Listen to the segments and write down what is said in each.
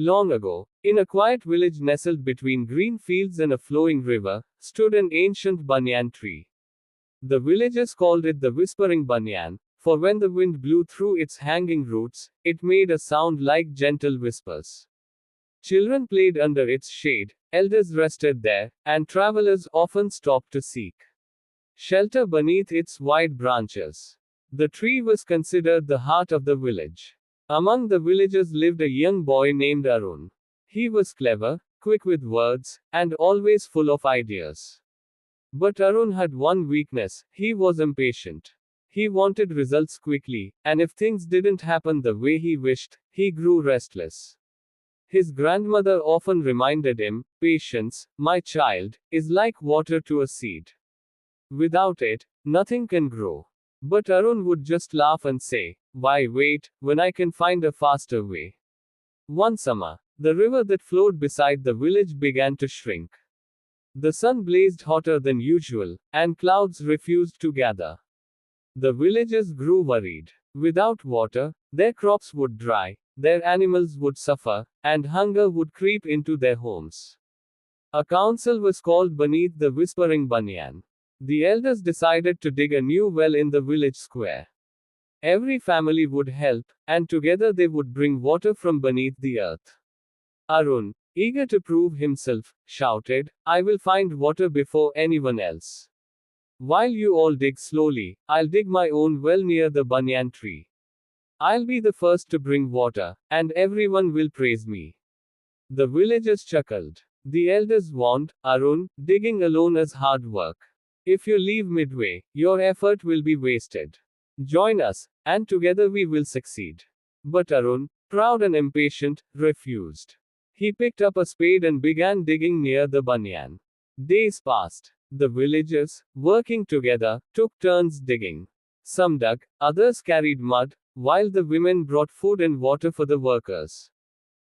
Long ago, in a quiet village nestled between green fields and a flowing river, stood an ancient banyan tree. The villagers called it the whispering banyan, for when the wind blew through its hanging roots, it made a sound like gentle whispers. Children played under its shade, elders rested there, and travelers often stopped to seek shelter beneath its wide branches. The tree was considered the heart of the village. Among the villagers lived a young boy named Arun. He was clever, quick with words, and always full of ideas. But Arun had one weakness: he was impatient. He wanted results quickly, and if things didn't happen the way he wished, he grew restless. His grandmother often reminded him, "Patience, my child, is like water to a seed. Without it, nothing can grow." But Arun would just laugh and say, "Why wait, when I can find a faster way?" One summer, the river that flowed beside the village began to shrink. The sun blazed hotter than usual, and clouds refused to gather. The villagers grew worried. Without water, their crops would dry, their animals would suffer, and hunger would creep into their homes. A council was called beneath the whispering banyan. The elders decided to dig a new well in the village square. Every family would help, and together they would bring water from beneath the earth. Arun, eager to prove himself, shouted, "I will find water before anyone else. While you all dig slowly, I'll dig my own well near the banyan tree. I'll be the first to bring water, and everyone will praise me." The villagers chuckled. The elders warned, "Arun, digging alone is hard work. If you leave midway, your effort will be wasted. Join us, and together we will succeed." But Arun, proud and impatient, refused. He picked up a spade and began digging near the banyan. Days passed. The villagers, working together, took turns digging. Some dug, others carried mud, while the women brought food and water for the workers.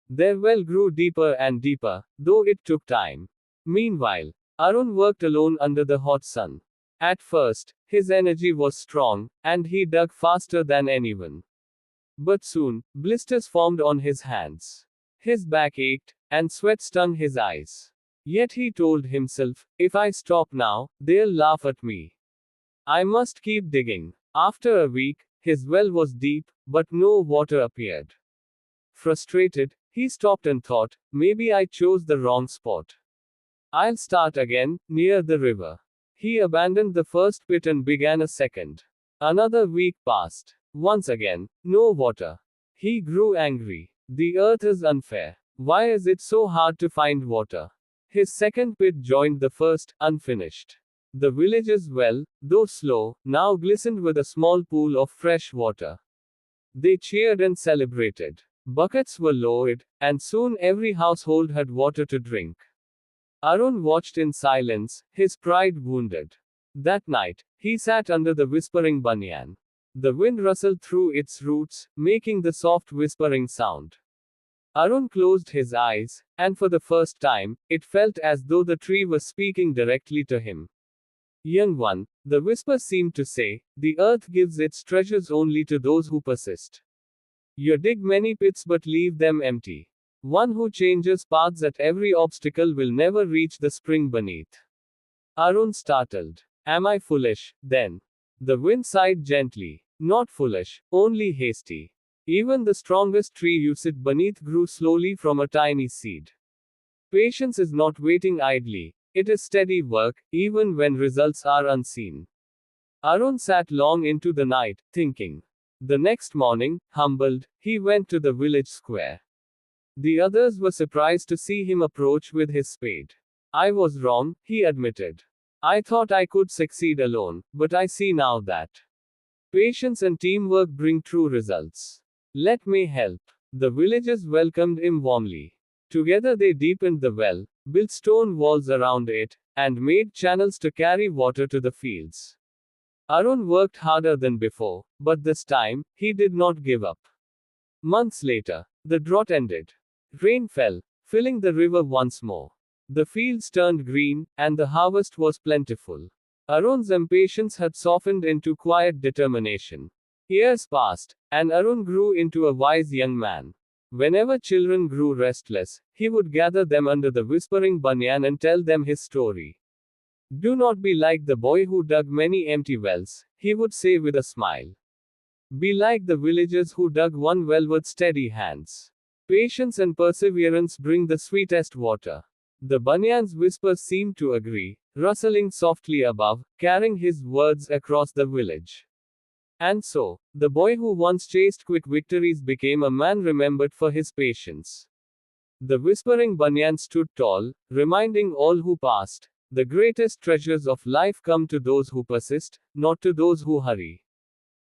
Their well grew deeper and deeper, though it took time. Meanwhile, Arun worked alone under the hot sun. At first, his energy was strong, and he dug faster than anyone. But soon, blisters formed on his hands. His back ached, and sweat stung his eyes. Yet he told himself, "If I stop now, they'll laugh at me. I must keep digging." After a week, his well was deep, but no water appeared. Frustrated, he stopped and thought, "Maybe I chose the wrong spot. I'll start again, near the river." He abandoned the first pit and began a second. Another week passed. Once again, no water. He grew angry. The earth is unfair. Why is it so hard to find water? His second pit joined the first, unfinished. The village's well, though slow, now glistened with a small pool of fresh water. They cheered and celebrated. Buckets were lowered, and soon every household had water to drink. Arun watched in silence, his pride wounded. That night, he sat under the whispering banyan. The wind rustled through its roots, making the soft whispering sound. Arun closed his eyes, and for the first time, it felt as though the tree was speaking directly to him. "Young one," the whisper seemed to say, "the earth gives its treasures only to those who persist. You dig many pits but leave them empty. One who changes paths at every obstacle will never reach the spring beneath." Arun startled. "Am I foolish, then?" The wind sighed gently. "Not foolish, only hasty. Even the strongest tree you sit beneath grew slowly from a tiny seed. Patience is not waiting idly. It is steady work, even when results are unseen." Arun sat long into the night, thinking. The next morning, humbled, he went to the village square. The others were surprised to see him approach with his spade. "I was wrong," he admitted. "I thought I could succeed alone, but I see now that patience and teamwork bring true results. Let me help." The villagers welcomed him warmly. Together they deepened the well, built stone walls around it, and made channels to carry water to the fields. Arun worked harder than before, but this time, he did not give up. Months later, the drought ended. Rain fell, filling the river once more. The fields turned green, and the harvest was plentiful. Arun's impatience had softened into quiet determination. Years passed, and Arun grew into a wise young man. Whenever children grew restless, he would gather them under the whispering banyan and tell them his story. Do not be like the boy who dug many empty wells, he would say with a smile. Be like the villagers who dug one well with steady hands. Patience and perseverance bring the sweetest water. The banyan's whispers seemed to agree, rustling softly above, carrying his words across the village. And so, the boy who once chased quick victories became a man remembered for his patience. The whispering banyan stood tall, reminding all who passed, the greatest treasures of life come to those who persist, not to those who hurry.